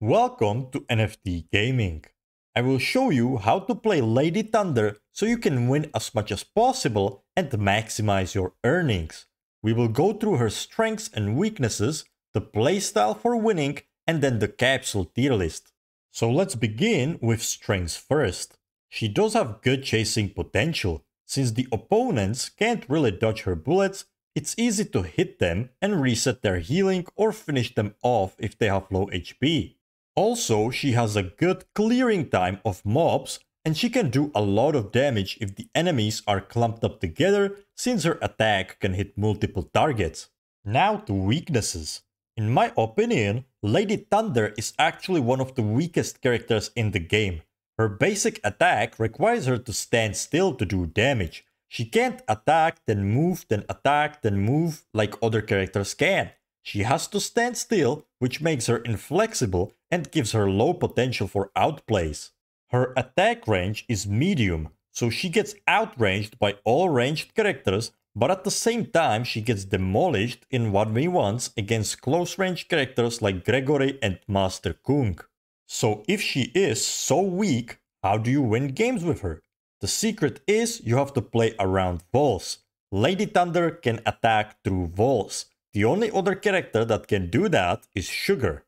Welcome to NFT Gaming. I will show you how to play Lady Thunder so you can win as much as possible and maximize your earnings. We will go through her strengths and weaknesses, the playstyle for winning, and then the capsule tier list. So let's begin with strengths first. She does have good chasing potential. Since the opponents can't really dodge her bullets, it's easy to hit them and reset their healing or finish them off if they have low HP. Also, she has a good clearing time of mobs and she can do a lot of damage if the enemies are clumped up together, since her attack can hit multiple targets. Now to weaknesses. In my opinion, Lady Thunder is actually one of the weakest characters in the game. Her basic attack requires her to stand still to do damage. She can't attack, then move, then attack, then move like other characters can. She has to stand still, which makes her inflexible and gives her low potential for outplays. Her attack range is medium, so she gets outranged by all ranged characters, but at the same time she gets demolished in 1v1s against close range characters like Gregory and Master Kung. So if she is so weak, how do you win games with her? The secret is you have to play around walls. Lady Thunder can attack through walls. The only other character that can do that is Sugar.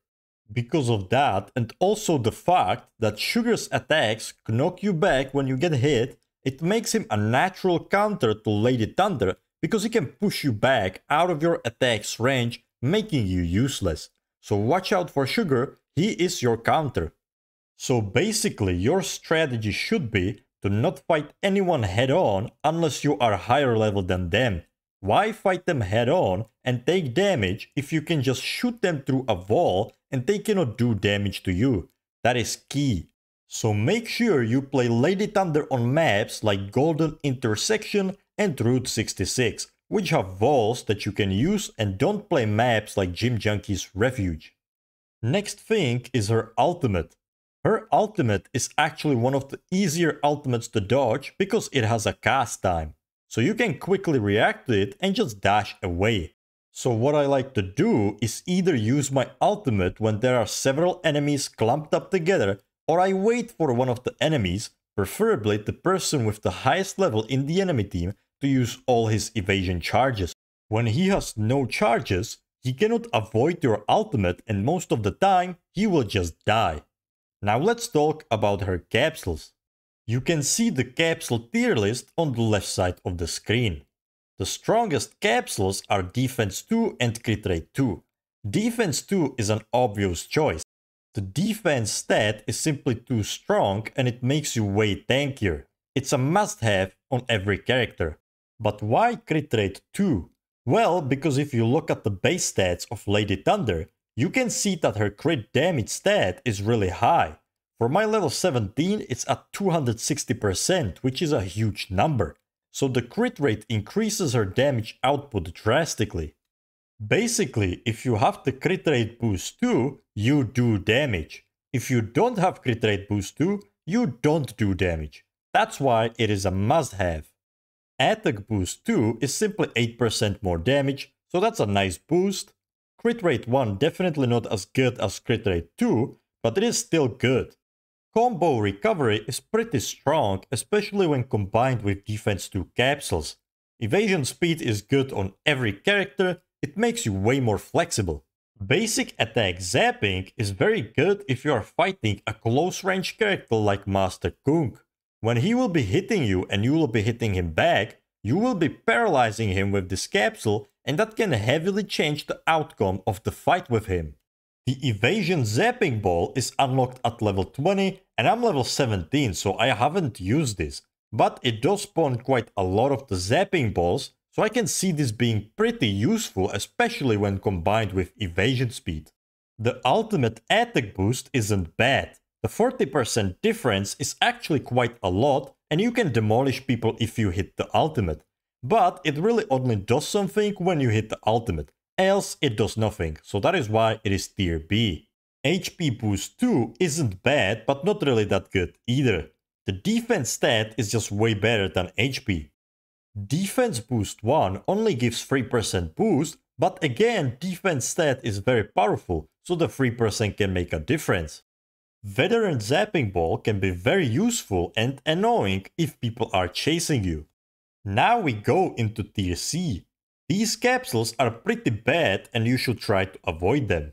Because of that, and also the fact that Sugar's attacks knock you back when you get hit, it makes him a natural counter to Lady Thunder because he can push you back out of your attack's range, making you useless. So watch out for Sugar, he is your counter. So basically your strategy should be to not fight anyone head on unless you are higher level than them. Why fight them head on and take damage if you can just shoot them through a wall and they cannot do damage to you? That is key. So make sure you play Lady Thunder on maps like Golden Intersection and Route 66, which have walls that you can use, and don't play maps like Gym Junkie's Refuge. Next thing is her ultimate. Her ultimate is actually one of the easier ultimates to dodge because it has a cast time. So you can quickly react to it and just dash away. So what I like to do is either use my ultimate when there are several enemies clumped up together, or I wait for one of the enemies, preferably the person with the highest level in the enemy team, to use all his evasion charges. When he has no charges, he cannot avoid your ultimate, and most of the time he will just die. Now let's talk about her capsules. You can see the capsule tier list on the left side of the screen. The strongest capsules are Defense 2 and Crit Rate 2. Defense 2 is an obvious choice. The defense stat is simply too strong and it makes you way tankier. It's a must-have on every character. But why Crit Rate 2? Well, because if you look at the base stats of Lady Thunder, you can see that her crit damage stat is really high. For my level 17, it's at 260%, which is a huge number. So the crit rate increases her damage output drastically. Basically, if you have the crit rate boost 2, you do damage. If you don't have crit rate boost 2, you don't do damage. That's why it is a must-have. Attack boost 2 is simply 8% more damage, so that's a nice boost. Crit rate 1 definitely not as good as crit rate 2, but it is still good. Combo recovery is pretty strong, especially when combined with defense 2 capsules. Evasion speed is good on every character, it makes you way more flexible. Basic attack zapping is very good if you are fighting a close range character like Master Kung. When he will be hitting you and you will be hitting him back, you will be paralyzing him with this capsule, and that can heavily change the outcome of the fight with him. The evasion zapping ball is unlocked at level 20 and I'm level 17, so I haven't used this. But it does spawn quite a lot of the zapping balls, so I can see this being pretty useful, especially when combined with evasion speed. The ultimate attack boost isn't bad. The 40% difference is actually quite a lot, and you can demolish people if you hit the ultimate. But it really only does something when you hit the ultimate. Else it does nothing, so that is why it is tier B. HP boost 2 isn't bad, but not really that good either. The defense stat is just way better than HP. Defense boost 1 only gives 3% boost, but again defense stat is very powerful, so the 3% can make a difference. Veteran Zapping Ball can be very useful and annoying if people are chasing you. Now we go into tier C. These capsules are pretty bad and you should try to avoid them.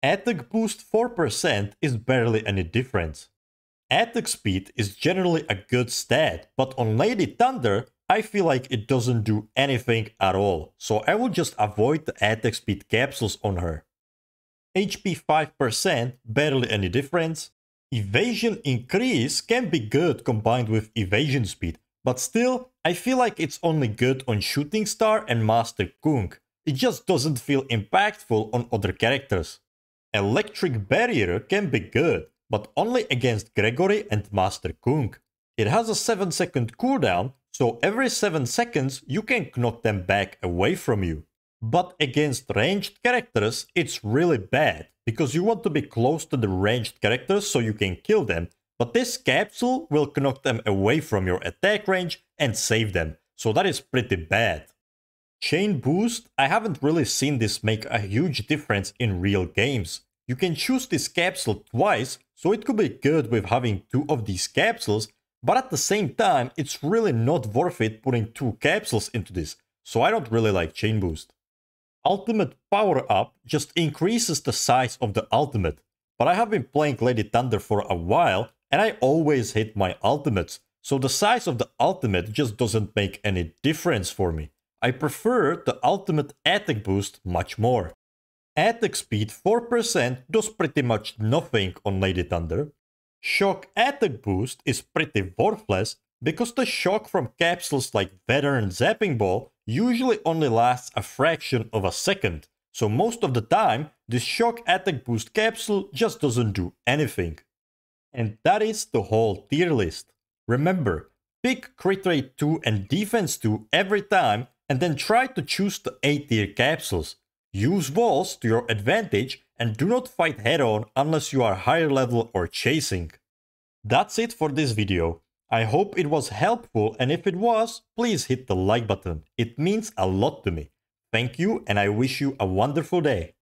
Attack boost 4% is barely any difference. Attack speed is generally a good stat, but on Lady Thunder, I feel like it doesn't do anything at all, so I will just avoid the attack speed capsules on her. HP 5%, barely any difference. Evasion increase can be good combined with evasion speed, but still, I feel like it's only good on Shooting Star and Master Kung. It just doesn't feel impactful on other characters. Electric Barrier can be good, but only against Gregory and Master Kung. It has a 7-second cooldown, so every 7 seconds you can knock them back away from you. But against ranged characters, it's really bad, because you want to be close to the ranged characters so you can kill them, but this capsule will knock them away from your attack range and save them, so that is pretty bad. Chain Boost, I haven't really seen this make a huge difference in real games. You can choose this capsule twice, so it could be good with having 2 of these capsules, but at the same time, it's really not worth it putting 2 capsules into this, so I don't really like Chain Boost. Ultimate Power Up just increases the size of the ultimate, but I have been playing Lady Thunder for a while, and I always hit my ultimates, so the size of the ultimate just doesn't make any difference for me. I prefer the ultimate attack boost much more. Attack speed 4% does pretty much nothing on Lady Thunder. Shock attack boost is pretty worthless because the shock from capsules like Veteran Zapping Ball usually only lasts a fraction of a second, so most of the time this shock attack boost capsule just doesn't do anything. And that is the whole tier list. Remember, pick crit rate 2 and defense 2 every time and then try to choose the A tier capsules. Use walls to your advantage and do not fight head on unless you are higher level or chasing. That's it for this video. I hope it was helpful, and if it was, please hit the like button. It means a lot to me. Thank you, and I wish you a wonderful day.